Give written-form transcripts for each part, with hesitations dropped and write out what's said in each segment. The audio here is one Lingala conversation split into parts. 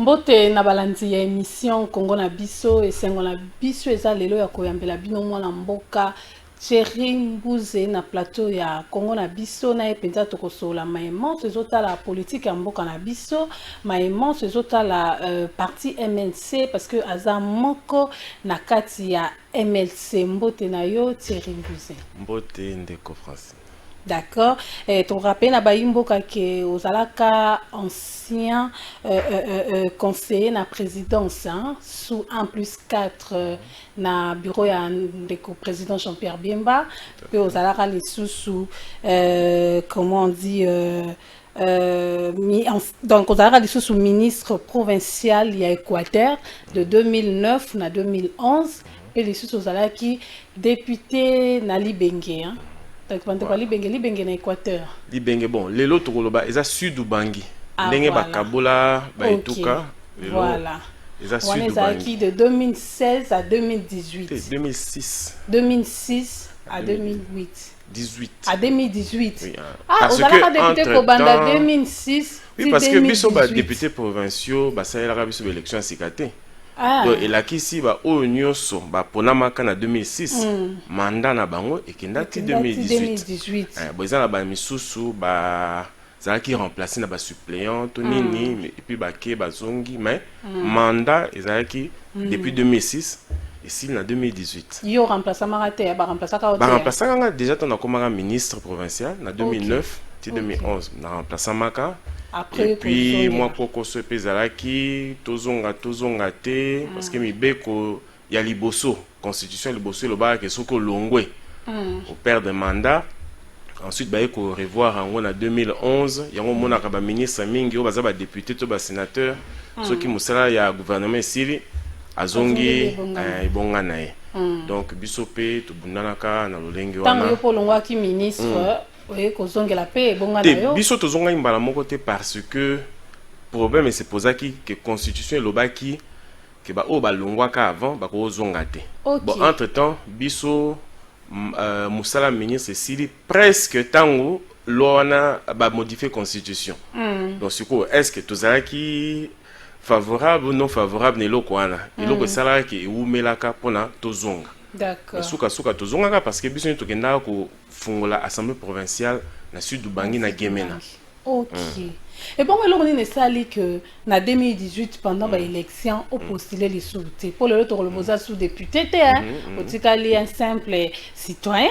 Mbote na balandi ya émission Congo na biso et sengo na biso eza lelo ya koyambela bino mwana mboka Thierry Mbuze na plateau ya Congo na biso na epenza tokosola maïman ezota la politique ya mboka na biso maïman ezota la parti MLC parce que aza moko na kati ya MLC mbote na yo Thierry Mbuze. Mbote ndeko France. D'accord. Et tu rappelles na baimboka que ozalaka ancien conseiller na présidence hein, sous 1+4 na bureau ya ndeko président Jean-Pierre Bemba puis ozalaka les sous comment on dit donc ozalaka les sous ministre provincial ya Équateur de 2009 na 2011 et les sous ozalaki député na Libenge hein. Libenge na Équateur. Libenge bon, lelo tokoloba eza sud Ubangi. Ndenge bakabola baetuka. Voilà. Eza sud Ubangi. De 2016 à 2018. 2006. 2006 à 2008. 18. À 2018. Oui, ah, on a député Kobanda 2006. Oui, parce que biso ba député provinciaux, ba ça la biso élection à Sikate. Ah. Donc et kisi ba o nyonso ba ponamaka na 2006 mandat na bango et kendati 2018 bon ezala ba misusu ba zalaki remplacer na ba suppléant to nini et puis ba ke bazongi mais mandat ezalaki depuis 2006 et si na 2018 yo remplacer marate ba remplacer déjà ton akomaka ministre provincial na 2009 ti 2011 na remplacer maka. Après, et puis moi poko so pezalaki tozonga te parce que mibeko ya liboso constitution liboso le ba ke soko longwe au père de mandat ensuite ba ko revoir en 2011 yango monaka ba ministre mingi o baza ba député to ba sénateur ceux qui musala ya gouvernement siri azongi ibonga na ye donc biso pe to bundanaka na lolenge wana tango yo polongwa ki ministre oui, kozongela pe bonga na yo. Biso tozonga imbala moko te parce que problème c'est posa ki que constitution lobaki que ba o ba longwaka avant ba ko zonga te. Bon entre temps biso musala ministre sili presque tango lona ba modifier constitution. Donc c'est quoi est-ce que tozalaki favorable ou non favorable ne loko wana eloko sala ki umelaka pona tozonga. D'accord. Suka tozonga parce que biso to kenda ko fungola assemblée provinciale na sud Ubangi na Gemena. OK. Et bon alors on est sali que na 2018 pendant l'élection au postuler les sous-té pour le tour le boza sous député hein au tikali un simple citoyen.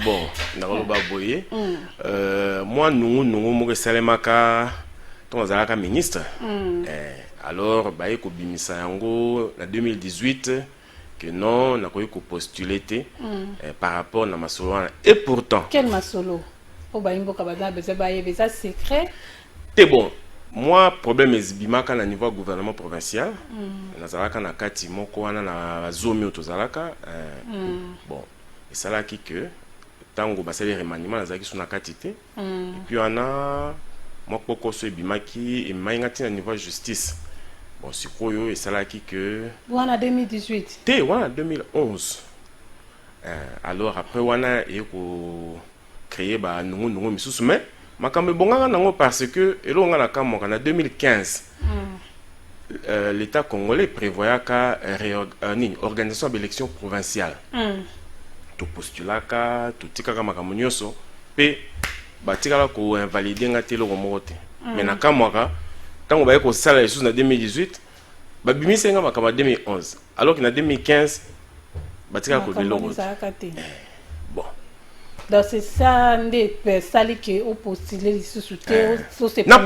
Bon, na ba boye moi nous mo salemaka ton zalaka ministre. Alors ba ko bimisa yango na 2018 que non, on a postulé par rapport à Masolo. Et pourtant. Quel Masolo? Oh, bah, il y a secret. C'est bon. Moi, problème est bimaka na niveau gouvernement provincial. Nazalaka na kati moko wana na zomi otozalaka. Bon, et ça là qui que tango basali remaniement nazalaki suna kati te. Et puis on a moi poko so bimaki et maingati na niveau justice. Bon, c'est quoi et ça là qui que. Wana 2018. Té wana 2011. Alors après wana et ko créer ba nungu misusu mais makambe bonganga nango parce que elo nga na kamoka na 2015. L'État congolais prévoyait ka organisation d'élection provinciale. To postulaka to tikaka makambo nyonso pe batikala ko invalider ngati lo mokote. Mais na kamoka tant que ça la chose en 2018 bah bimisa nga makama 2011 alors que en 2015 batika ko bilo bon donc c'est ça ndé sali que au postuler les sous-té na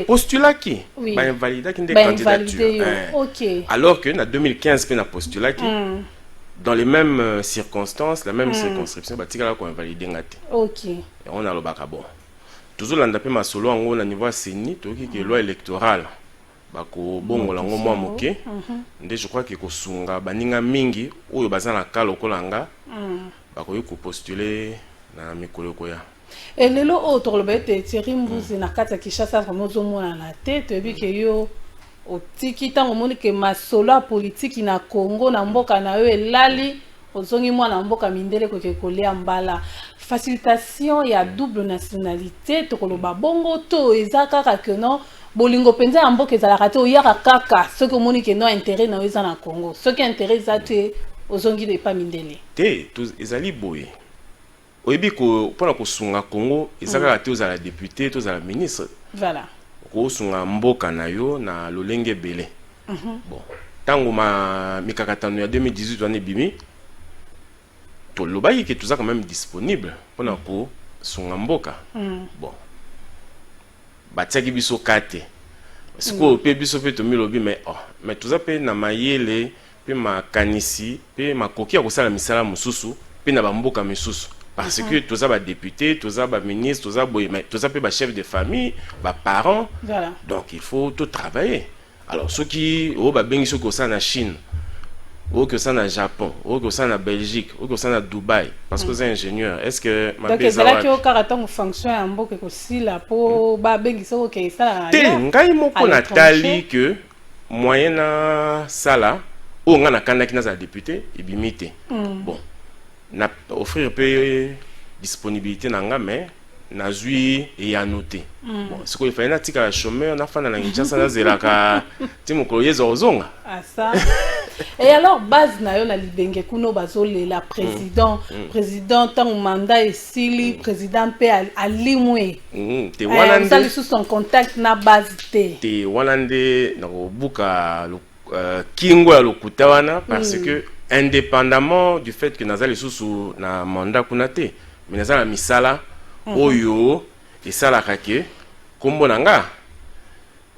postulat qui ba invalida qui candidature OK alors que en 2015 pe na postulat qui dans les mêmes circonstances la même circonscription batika ko invalider ngati OK et on a le bakabo toujours landa pe masolo ngo na niveau seni to ki loi électorale bako bongo lango mwa moke nde je crois que ko sunga baninga mingi oyo bazana kala kolanga bako yo ko postuler na mikolo ko ya et lelo autre le bete Thierry Mbuze na kata Kinshasa vraiment zo mona na tête bi ke yo o tiki tango moni ke masolo politique na Congo na mboka na yo elali ozongi mwana mboka mindele koke kolia mbala facilitation ya double nationalité tokoloba bongo to eza kaka que non bolingo penza ya mboka ezalaka te oyaka kaka soki omoni ke non intérêt na yo eza na Congo soki intérêt eza te ozongi epa mindele te ezali boye oyebi mpona kosunga Congo eza kaka te ozala député to ozala ministre voilà kosunga mboka na yo na lolenge ebele bon tango mikakatano ya 2018 wana ebimi tolobaki ke toza quand même disponible mpona kosunga mboka bon batiaki biso kate sikoyo mpe biso mpe tomilobi mais toza mpe na mayele mpe makanisi mpe makoki ya kosala misala mosusu mpe na bamboka misusu parce que toza badéputé toza baministre toza boye mais toza mpe bachef de famille baparents voilà. Donc il faut tout travailler. Alors ceux qui babengi soki osala na Chine okoki osala na Japon okoki osala na Belgique okoki osala na Dubaï parce que oza ingénieur est ce que donc ezalaki okaka ntango fonction ya mboka ekosila mpo babengisa okoke esala te ngai moko natali que moyen na sala oyo ngai nakandaki nazala député ebimi te bon na offrir mpe disponibilité na nga mais nazwi eyano te bon sikoyo efali natikala chômeur nafanda na Kinshasa nazelaka ti mokolo yeza ozonga asa et alors base na yo na libenge kuno bazolela président président ntango mandat esili président mpe alimwe te wana nde lisusu en contact na base te wana nde nakobuka kingo ya lokuta wana parce que indépendamment du fait que nazali lisusu na mandat kuna te mais nazala misala oyo esalaka ke kombo na nga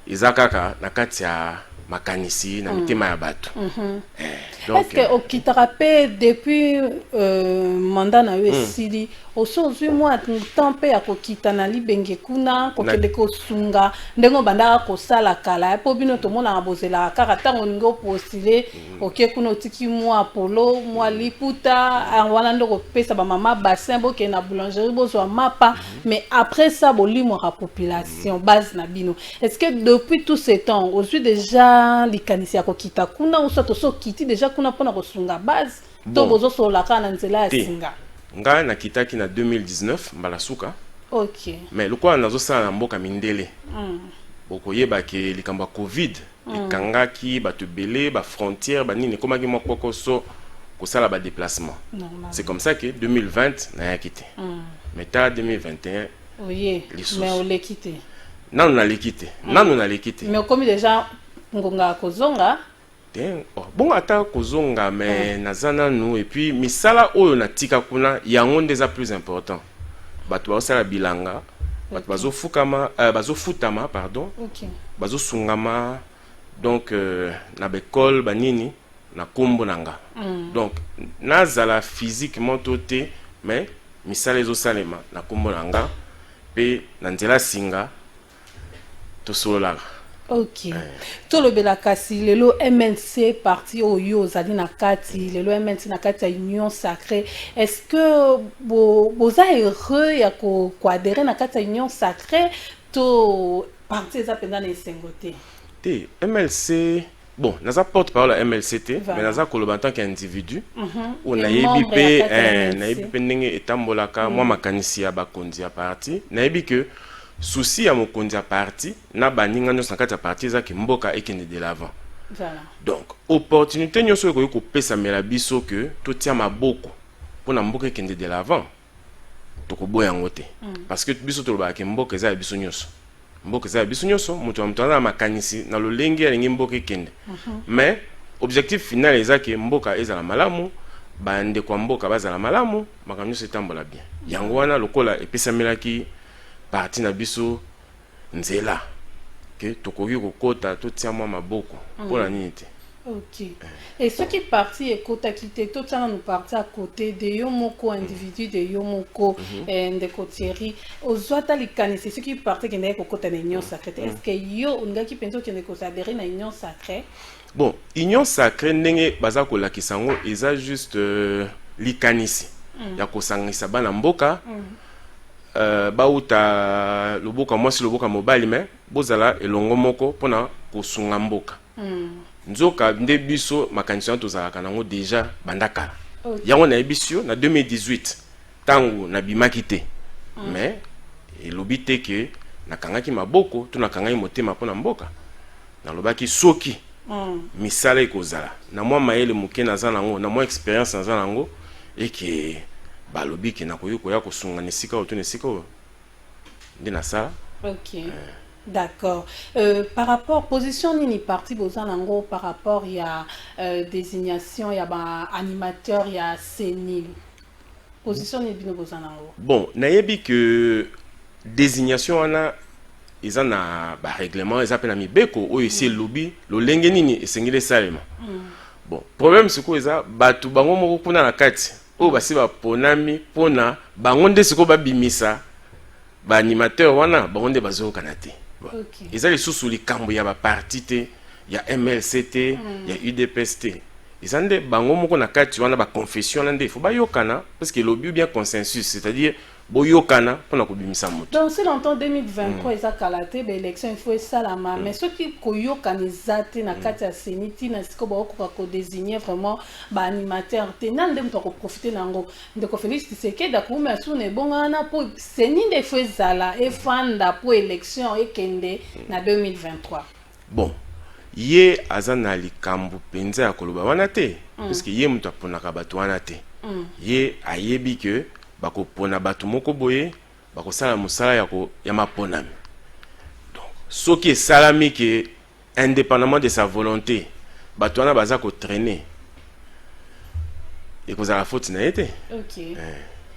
eza kaka na kati ya makanisi na mitema ya bato donc est-ce que okitaka pe depuis mandat na yo esili osozwi mwa temps mpe ya kokita na libenge kuna kokende kosunga ndenge obandaka kosala kala mpo bino tomonaka bozelaka kaka ntango olingi opostule oke kuna otiki mwa polo mwa liputa wana nde kopesa bamama bassin bokende na boulangerie bozwa mapa mais après ça bolimwaka population base na bino est-ce que depuis tout ce temps ozwi déjà likanisi ya kokita kuna oso tosokiti déjà kuna mpona kosunga base to bozosolaka na nzela ya singa nga nakitaki na 2019 mbala suka ok mais lokola nazosala na mboka mindele bokoyeba ke likambo ya covid ekangaki bato ebele bafrontière banini ekomaki mwa kokoso kosala badéplacement c'est comme ça que 2020 nayaki te mais ta 2021 oye mais oleki te nanu naleki te nanu naleki te mais okomi déjà ngonga kozonga bongo ata kozonga mais naza nanu et puis misala oyo natika kuna yango nde eza plus important bato bazosala bilanga bato bazofutama pardon bazosungama donc na bekole banini na kombo na nga donc nazala physiquement to te mais misala ezosalema na kombo na nga mpe na nzela singa tosololaka. Ok. Tout le belakasi, lelo MNC parti oyo zali na kati, lelo MNC na kati ya Union Sacrée. Est-ce que boza heureux ya ko adhérer na kati ya Union Sacrée to parti eza penda na esengote? Te MLC bon, naza porte-parole à MLCT, mais naza koloba en tant qu'individu. Ou nayebi pe ndenge etambolaka moi makanisi ya bakonzi ya parti. Nayebi que souci à mon konzi à parti na baninga nyo sankati ya parti za ki mboka ekende de l'avant. Voilà. Donc opportunité nyo so ko pesa mela biso que to tia maboko pona mboka ekende de l'avant. To ko boya ngote. Parce que biso to ba ke mboka za biso nyoso. Mboka za biso nyoso mutu amutana makanisi na lolenge ya mboka ekende. Mais objectif final ezaki mboka ezala malamu bande kwa mboka bazala malamu makanyo setambola bien. Yango wana lokola epesa melaki parti na biso nzela que tokoki kokota totia mwa maboko pona nini te. Ok. Et ce qui parti ekota kité tout ça nous parti à côté de yo moko individu de yo moko ndeko Thierry ozwata likanisi ce qui parti kende kokota na Union Sacrée. Est-ce que yo ngaki penzo kende ko s'adhérer na Union Sacrée? Bon, Union Sacrée ndenge baza ko lakisa ngo eza juste likanisi ya kosangisa bana mboka bauta loboka mwasi loboka mobali me bozala elongo moko pona kosunga mboka nzoka nde biso makanisi tozalaka nango déjà bandaka Okay. Yango na ebisio na 2018 tango na bimaki te. Mais elobi te ke nakangaki maboko to nakangaki motema mpona mboka. Nalobaki soki misala ekozala na mwa mayele moke naza nango na mwa expérience naza nango eke balobi ke nakoki koya kosunga nesika oyo to nesika oyo nde nasala. Ok. D'accord. Par rapport position nini parti bozalango par rapport il y a désignation il y a animateur il y a sénile. Position ni bino bozalango. Bon, nayebi que désignation wana eza na ba règlement eza pe na mibeko oyo esi lobby lolenge nini esengeli salema. Bon, problème siko eza batu bango moko kuna na kati oyo basi baponami pona bango nde siko babimisa ba animateur wana bango nde bazokana te. Okay. Eza lisusu likambo ya ba parti te ya MLCT ya UDPS te. Eza nde bango moko na kati wana ba confession nde faut ba yokana parce que lobby bien consensus, c'est-à-dire boyokana pona kobimisa moto. Donc si longtemps 2023 eza kalaté ba élection il faut ça la main mais ceux qui koyokana ezate na kati ya seniti na siko ba ko désigner vraiment ba animateur te na ndem to ko profiter nango ndeko Félix Tshisekedi da kuma sune bongana po seni nde faut ezala e fanda po élection ekende na 2023. Bon, ye aza na likambo penza ya koloba wana te parce que ye mutu aponaka bato wana te. Ye ayebi ke bako pona bato moko boye bako sala musala ya maponami. Donc soki esalami ke indépendamment de sa volonté bato wana baza ko traîner et kozala faute na été. OK.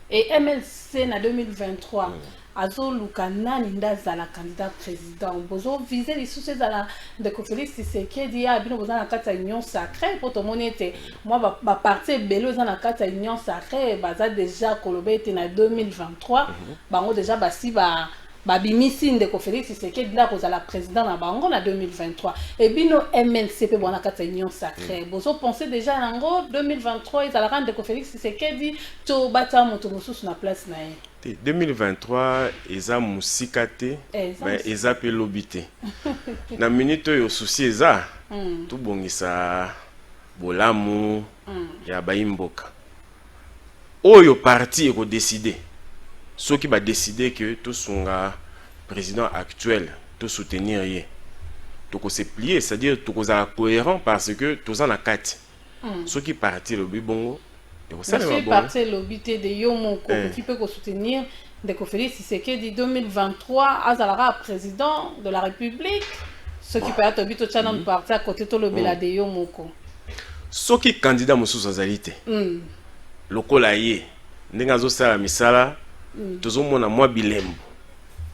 Et MLC na 2023 azo lukana ninda zala candidat président bozo viser les sous zala de Félix Tshisekedi ya bino boza na kati ya union sacrée pour to monete moi ba parti belo za na kati ya union sacrée baza déjà kolobete na 2023 bango déjà basi ba bimisi ndeko Félix Tshisekedi la kozala président na bango na 2023 et bino MLC pe bona kati ya union sacrée bozo penser déjà nango 2023 ezala rendre ndeko Félix Tshisekedi to bata moto mosusu na place na ye. 2023 eza musika te mais eza pe lobité na minute oyo souci eza tout bongisa bolamu ya baimboka oyo parti eko décider soki ba décider que tout songa président actuel tout soutenir ye to ko se plier c'est-à-dire to ko za cohérent parce que tout ça na kati soki parti le bongo. Monsieur parti l'obité de Yomoko qui peut soutenir de Félix Tshisekedi 2023 azalara président de la République ce qui peut être obito chana parti à côté to lobela de Yomoko ce qui candidat mosusu azalité lokola ye ndenga zo sala misala tozo mona moi bilembo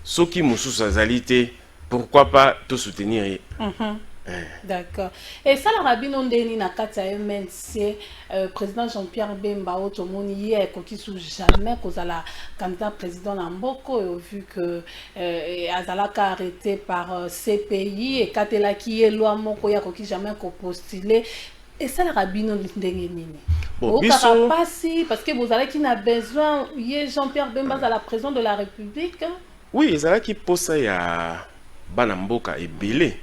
ce qui mosusu azalité pourquoi pas te soutenir ye. D'accord. Et ça, la rabino ndeni na kati ya MNC, président Jean-Pierre Bemba Otomoni hier qui sous jamais kozala candidat président na mboko vu que azalaka arrêté par CPI et katela ki ye loi moko ya ko jamais ko postuler. Et ça, la rabino ndeni nini. Bon, passi parce que vous allez qui n'a besoin hier Jean-Pierre Bemba à la présidence de la République. Oui, ezala ki posa ya bana mboka ebele.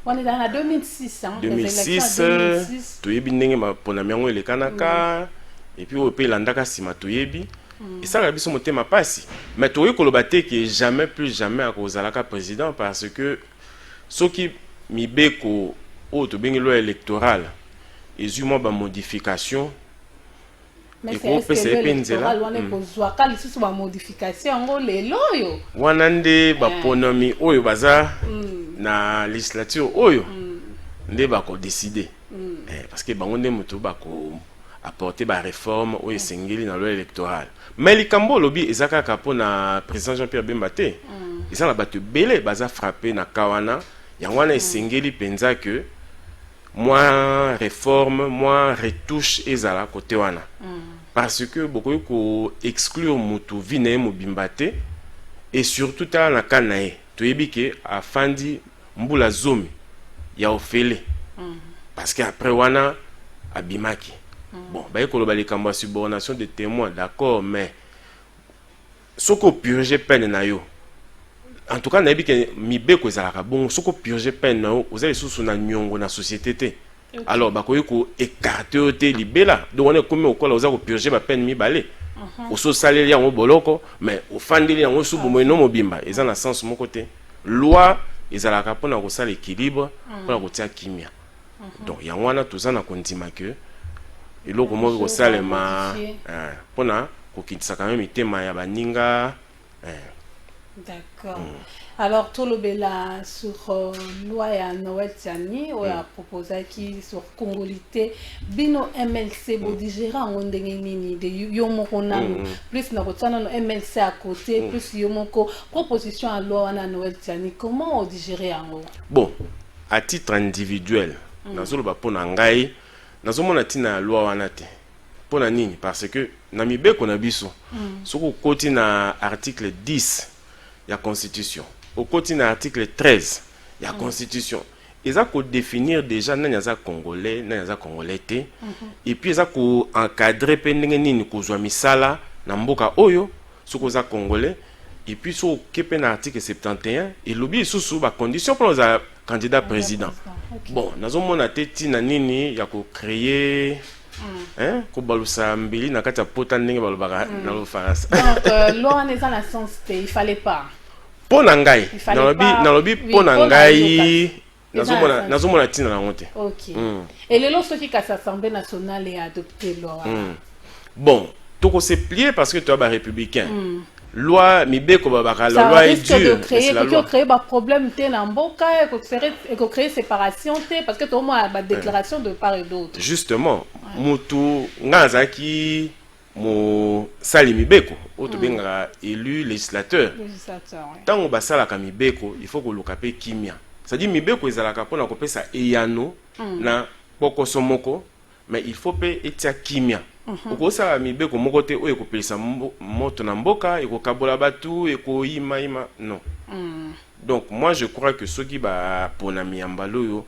On est dans la 2006, hein, 2006, tu yebi ndenge maponami yango elekanaka et puis au pays landaka sima tu yebi et ça la biso motema pasi mais tu koloba te que jamais plus jamais akozalaka président parce que soki mibeko o to bengi loi électorale ezui mo ba modification mais c'est l'électoral wana kozwa kali susu ba modification ngo lelo yo wana nde ba ponami oyo baza na législature oyo nde bako décider parce que bango nde moto bako apporter ba réforme oyo esengeli na loi électorale mais likambo lobi ezaka kapo na président Jean-Pierre Bemba te eza na bato belé baza frappé na kawana yango wana esengeli penza que moi réforme moi retouche ezala côté wana parce que beaucoup ko exclure mutu vine mobimba te et surtout ta na kanae to yebike afandi mbula zomi ya ofele parce que après wana abimaki bon ba ekoloba likambo subordination de témoins d'accord mais soko purger peine na yo en tout cas na yebike mibeko ezalaka bon soko purger peine na yo ozali susu na nyongo na société te alors bakoki koécarte yo te libela donc on est komi okola oza kopurge bapeine mibale ososaleli yango boloko mais ofandeli yango subu moino mobimba eza na sens moko te loi ezalaka mpona kosala équilibre mpona kotia kimia donc yango wana toza na kondima ke eloko moko kosalema mpona kokitisaka me mitema ya baninga. D'accord. Alors, tout le bela sur loi ya Noël Tiani, on a proposé qui sur Congolité, bino MLC, bodigera en nini de yomoko nanu, plus na rotana no MLC à côté, plus yomoko proposition à loi na Noël Tiani. Comment on digérer en haut? Bon, à titre individuel, nazolo ba pona ngai, nazomona tina loi wana te. Pona nini parce que na mibeko na biso, soko koti na article 10 ya constitution. Au côté de l'article 13, il y a la constitution. Ils ont définir déjà les Congolais, les Congolais. Et puis ils ont encadré les misala, Namboka Oyo, ce que Congolais. Et puis sur l'article 71, et l'objet sous la condition pour les candidats président. Bon, nous avons nini, il y a créé. Hein, ko balusa mbili na kati ya pota ndenge balobaka na lofaransa. Donc loi n'est dans la sens il fallait pas. Pona ngai nalobi pona ngai nazomona tina na ngote. OK. Et le lorsque qui l'Assemblée nationale est adopté loi. Bon, toko se plier parce que tu es républicain. Loi mibeko babaka la loi est dure. Ça risque de créer ba problème té na mboka et ko créer séparation té parce que tout le monde a ba déclaration de part et d'autre. Justement, mutu ngazaki mo sali mibeko oto benga élu législateur. Tant on basala ka mibeko, il faut ko lukape kimia. Ça dit mibeko ezalaka pona ko pesa eyano na bokoso moko, mais il faut pe etia kimia. Oko sa mibeko moko te oyo ko pelisa moto na mboka, eko kabola batu, eko ima non. Donc moi je crois que ceux qui ba pona miambalo yo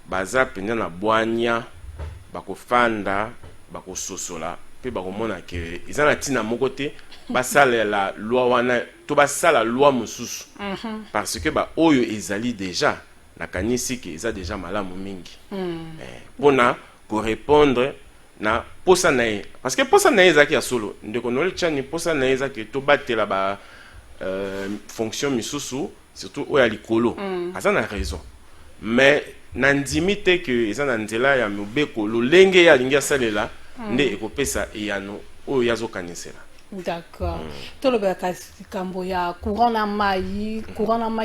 baza penya na bwanya bako fanda bako sosola pe bakomona ke izana tina moko te basala la loi wana to basala loi mususu parce que ba oyo ezali déjà na kanisi ke eza déjà malamu mingi pona ko répondre na posa nae parce que posa nae ezaki ya solo ndeko Noël Tiani posa nae ezaki to batela ba fonction misusu surtout oya likolo asa na raison mais nandimite que ezana nzela ya mubeko lolenge ya lingia salela nde ekopesa eyano oyo yazokanisela. D'accord. Tout le bel kambo ya courant na mai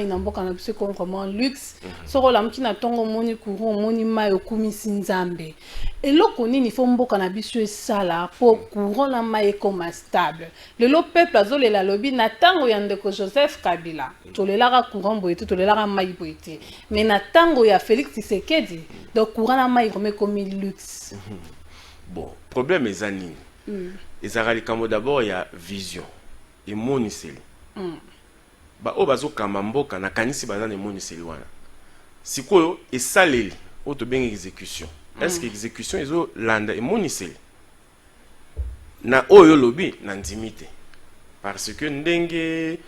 na mboka na biso comment luxe soko la mki na tongo moni courant moni mai okumisi nzambe eloko nini fo mboka na biso esala po courant na mai comme stable le peuple azolela lobi na tango ya ndeko Joseph Kabila tolelaka courant boyete tolelaka mai boyete mais na tango ya Félix Tshisekedi donc courant na mai comme luxe. Bon, problème ezani. Ezali kamo d'abord ya vision et moniseli. Ba o bazo kama mboka na kanisi bazana moniseli wana. Sikoyo esaleli o to benga exécution. Est-ce que exécution ezo landa et moniseli? Na oyo lobi na ndimite. Parce que ndenge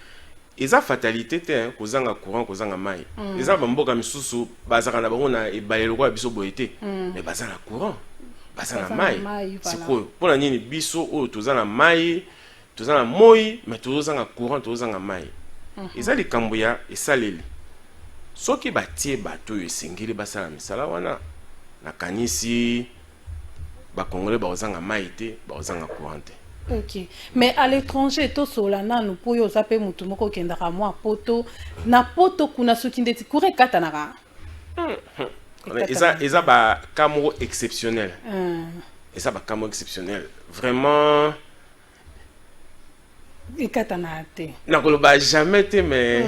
eza fatalité te kozanga courant kozanga mai. Eza ba mboka misusu bazaka na bango na ebalelo kwa biso boyete. Mais bazana courant. Basana mai sikoyo pona nini biso oyo tozana mai tozana moi mais tozanga courant tozanga mai ezali kambo ya esaleli soki batie bato esengeli basala misala wana na kanisi ba congolais bazanga mai te bazanga courant te. OK. Mais à l'étranger to solana nous poyo zape mutu moko kendaka mwa poto na poto kuna soki ndeti kure katanaka. Eza ba camo exceptionnel. Eza ba camo exceptionnel. Vraiment. Et katanate. Na koloba jamais te mais.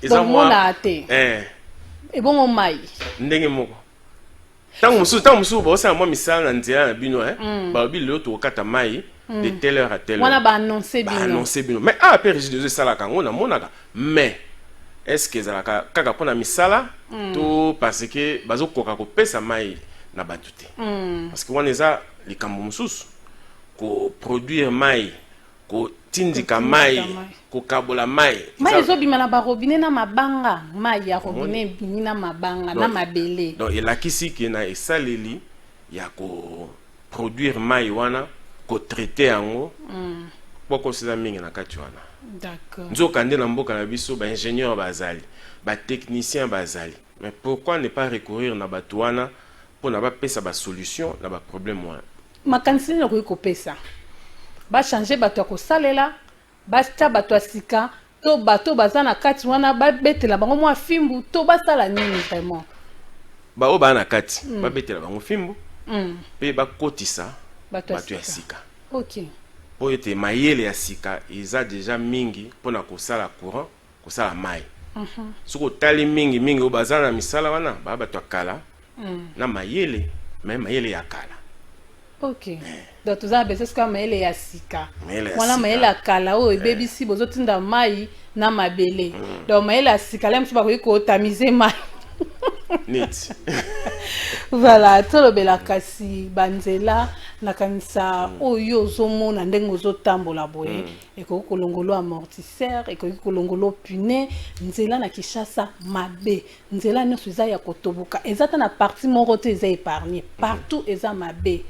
Eza moi. Et bon mai. Ndenge moko. Tant musu bo sa moi misala na nzela na bino ba bi le to kata mai de telle heure à telle heure. Wana ba annoncer bino. Annoncer bino. Mais après je sala kango na monaka. Mais est-ce que ezalaka kaka pona misala to parce que bazo koka ko pesa mai na batute parce que wana eza likambo mususu ko produire mai kotindika mai kokabola mai mai ezobima na barobine na mabanga mai ya robine ebimi na mabanga na mabele donc elakisi ke na esaleli ya koproduire mai wana kotraite yango po kosala mingi na kati wana. D'accord. Nzoka nde na mboka na biso baingénieur bazali batechnicien bazali, mais pourquoi ne pas recourir na bato wana mpo na bapesa basolution na baproblème wana. Makanisi nini okoki kopesa bachange bato ya kosalela batia bato ya sika to bato baza na kati wana babetela bango mwa fimbu to basala nini vraiment bao baa na kati babetela bango fimbu mpe bakotisa bato ya sika. Ok. Po ete mayele ya sika eza deja mingi mpona kosala courant kosala mai. Soki otali mingi oyo baza na misala wana baa bato ya kala na mayele me mayele ya kala. Ok. Donc tout ça c'est ce que mayele ya sika wana mayele ya kala oyo ebebisi bozotinda mai na mabele. Donc mayele ya sika la mso bakoki kotamize mai net. Voilà, tolobela kasi banzela nakanisa oyo ozomona ndenge ozotambola boye ekoki kolongolo amortisseur ekoki kolongolo pune nzela na Kinshasa mabe nzela nyonso eza ya kotoboka eza ta na parti moko te eza épargné partout eza mabe.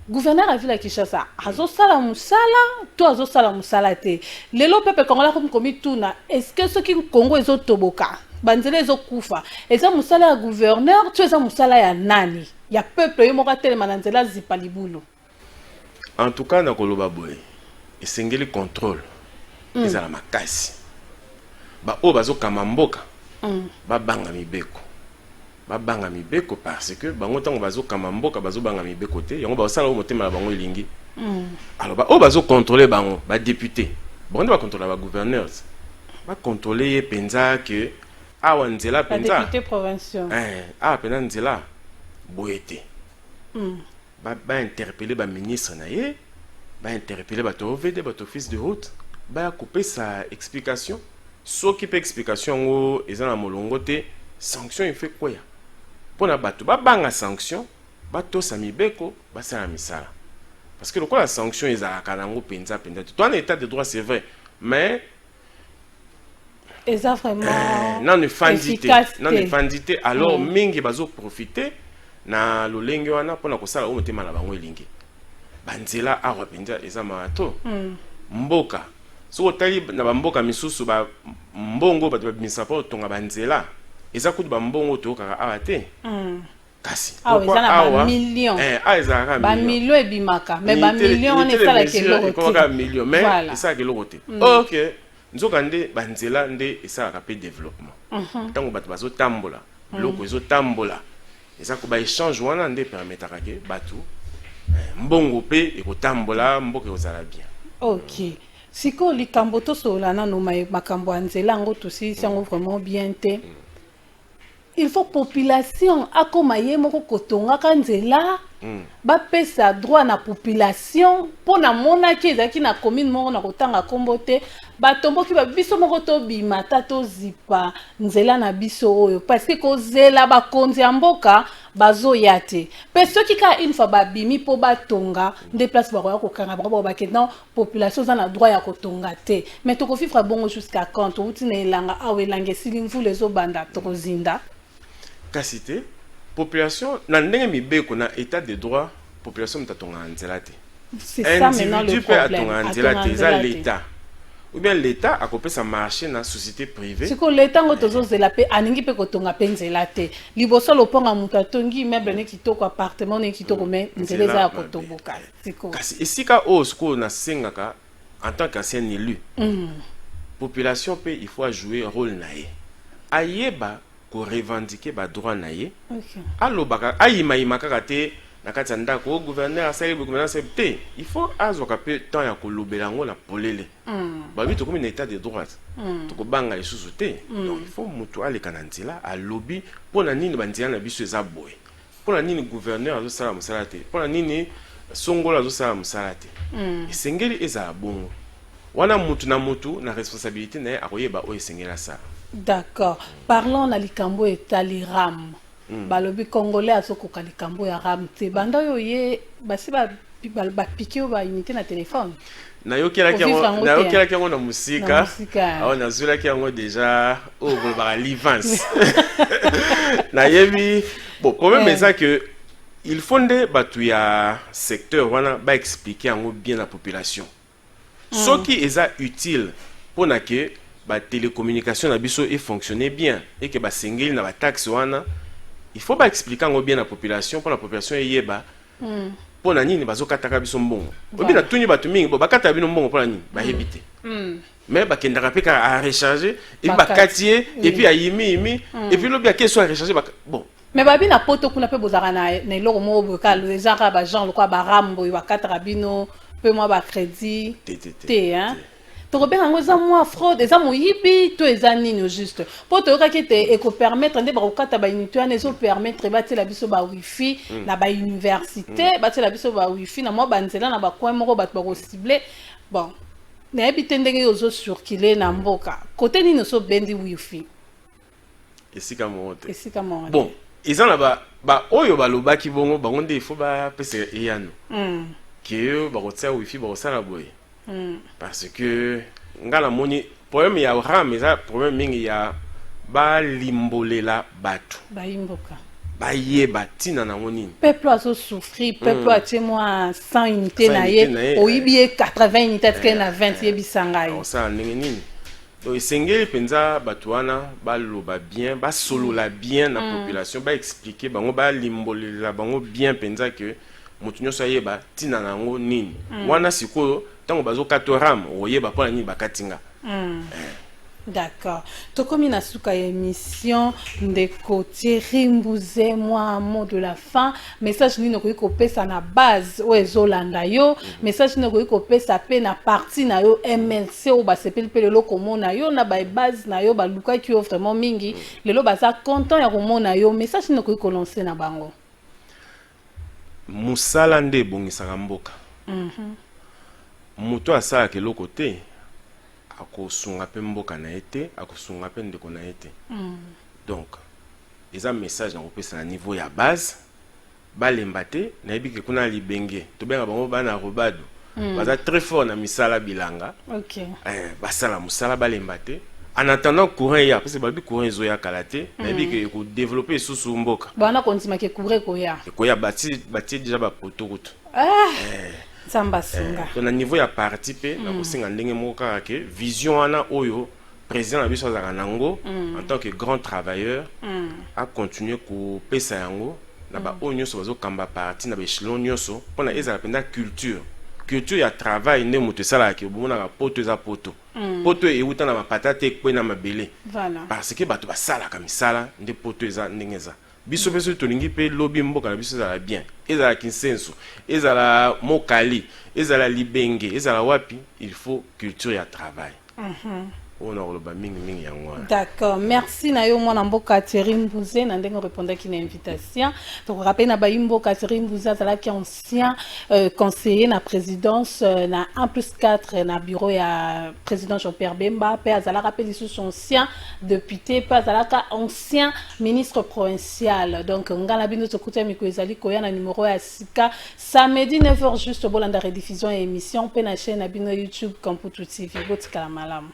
Gouverneur a vu la Kinshasa azosala musala to azosala musala te lelo pepe kongola komi tuna est-ce que ce qui Congo ezotoboka banzela ezokufa eza musala ya gouverneur to eza musala ya nani ya peuple yo moko atelema na nzela zipa libulu. En tout cas na koloba boye esengeli contrôle ezala makasi ba oyo bazokama mboka babanga mibeko parce que bango ntango bazokama mboka bazobanga mibeko te yango basala oyo motema na bango elingi. Alors ba oyo bazocontrôle bango badéputé bonde bacontrôle bagouverneurs bacontrôle ye penza ke awa nzela penza député provincial awa penza nzela boye te ba interpeller ba ministre na ye ba interpeller ba OVD ba office de route ba couper sa explication soki pe explication ngo eza na molongo te sanction il fait quoi ya pona bato ba banga sanction ba tosa mibeko ba sala misala parce que lokola sanction ezalaka nango penza toi en état de droit c'est vrai mais eza vraiment non ne fandité alors mingi bazo profiter na lolenge wana pona kosala oyo motema na bango elingi banzela awa penza eza mato mboka soko tali na bamboka misusu ba mbongo bato babimisa po tonga banzela eza kutu bambongo tokaka awa te kasi pourquoi awa million eza ba million ebimaka mais ba million on esala keloko million mais esala keloko te. Ok nzoka nde banzela nde esalaka pe développement ntango bato bazotambola biloko ezotambola eza ko ba échange wana nde permetaka ke bato mbongo pe ekotambola mboka ekozala bien. Ok. Siko likambo tosola nano makambo ya nzela ngo tosi sango vraiment bien te. Il faut population akoma ye moko kotonga ka nzela ba pesa droit na population pona mona ki ezaki na commune moko na kotanga kombo te batomboki ba biso moko to bima ta to zipa nzela na biso oyo parce que kozela ba konzi ya mboka bazoya te pe soki ka une fois babimi po batonga nde place ba ko kanga ba ke non population za na droit ya kotonga te mais to ko fifra bongo jusqu'à quand uti na elanga awelanga silimvu lezo banda to kozinda kasite population na ndenge mibeko na état de droit population mtatonga nzela te. C'est ça maintenant le problème. C'est l'État. Ou bien l'État a coupé sa marché dans la société privée. C'est que l'État a coupé la paix, aningi pe kotonga penzela te. Liboso loponga mutatongi meuble ne kitoko appartement ne kitoko mais nzeleza ya kotoboka. Kasi esika osko na sengaka en tant qu'ancien élu. Population pe il faut jouer rôle naé. Ayeba ko revendiquer ba droit naé. Alobaka ayima kaka te. Nakatanda ko gouverneur asali gouverneur septé il faut azoka pe temps ya kolobela ngo na polele ba bitu comme un état de droit to ko banga lisusu te donc il faut mutu aleka na nzela a lobby pona nini banzela na biso eza boy pona nini gouverneur azo sala musala te pona nini songola azo sala musala te esengeli eza bongo wana mutu na responsabilité na akoyeba o esengela ça. D'accord, parlons na likambo etali ram balobi congolais azokoka likambo ya ram te banda yo ye basi ba piqué ou unité na téléphone. nayokelaki yango na musika awa nazwelaki yango déjà oyo bolobaka livance nayebi bon problème eza que il faut nde bato ya secteur wana baexplike yango bien la population soki eza utile mpona ke télécommunication na biso efonctionne bien et que basengeli na bataxe wana il faut baexplike yango bien la population mpo na population eyeba mpona nini bazokataka biso mbongo obi na tuni bato mingi bo bakata bino mbongo mpona nini bayebi te mais bakendaka mpe kaka a recharger et puis bakati ye et puis ayimi et puis lobi ake so a recharger bon mais babi na poto kuna mpe bozalaka na eloko moko boyokala ezaka bagenre lokola barambo bakataka bino mpe mwa bacrédit te tokobenga yango eza mwa fraude eza moyibi to eza nini juste mpo toyokaki ete ekopermettre nde bakokata baunité wana ezopermettre batiela biso bawifi na bauniversité batiela biso bawifi na mwa banzela na bacoin moko bato bakocible bon nayebi te ndenge ozosurkile na mboka kote nini ozobendi wifi esika moko te bon eza na oyo balobaki bongo bango nde ifo bapesa eyano ke bakotia wifi bakosala boye parce que ngala moni problème ya ram eza problème mingi ya balimbolela bato bayeba ntina nango nini peuple azosouffrir peuple atie mwa 100 unité na ye oyibi ye 80 unité atike na 20 yebisanga ye osala ndenge nini donc esengeli mpenza bato wana baloba bien basolola bien na population baexplike bango balimbolela bango bien mpenza ke moto nyonso ayeba ntina nango nini wana sikoyo ntango bazokata ram oyeba mpona nini bakatinga d'accord tokomi na suka ya émission ndeko Thierry Mbuze mwa mot de la fin message nini okoki kopesa na base oyo ezolanda yo message nini okoki kopesa mpe na parti na yo MLC oyo basepeli mpe lelo komona yo na babase na yo balukaki yo vraiment mingi lelo baza content ya komona yo message nini okoki kolance na bango mosala nde ebongisaka mboka moto asalaka eloko te akosunga mpe mboka na ye te akosunga mpe ndeko na ye te donc eza message na kopesa na niveau ya base balemba te nayebi ke kuna libenge tobenga bango bana robado baza très fort na misala bilanga basala mosala balemba te en attendant courant ya parce que balobi courant ezoyakala te nayebi ke ekodéveloppe esusu mboka bana kondimaka courant ekoya batie déjà bapoto kutu donc na niveau ya parti pe na kosinga ndenge moko kaka ke vision wana oyo président na biso azalaka nango en tant que grand travailleur a continuer kopesa yango na baoyo nyonso bazokamba parti na baechelon nyonso mpona ezala mpenza culture ya travail nde moto esalaka obomonaka poto eza poto euta na mapata te ekwe na mabele parce que bato basalaka misala nde poto eza ndenge eza biso mpe soki tolingi mpe lobi mboka na biso ezala bien ezala kinsenso ezala mokali ezala libenge ezala wapi il faut culture ya travail on a koloba mingi yango wana d'accord merci na yo mwana mboka Thierry Mbuze na ndenge orépondaki na invitation tokorappele na bayi mboka Thierry Mbuze azalaki ancien conseiller na présidence na 1+4 na bureau ya président Jean-Pierre Bemba mpe azalaka mpe lisusu ancien député mpe azalaka ancien ministre provincial donc ngana bino tokuta mikolo ezali koya na numéro ya sika samedi 9h juste bolanda rediffusion ya émission mpe na chaîne na bino YouTube Kamputu TV botikala malamu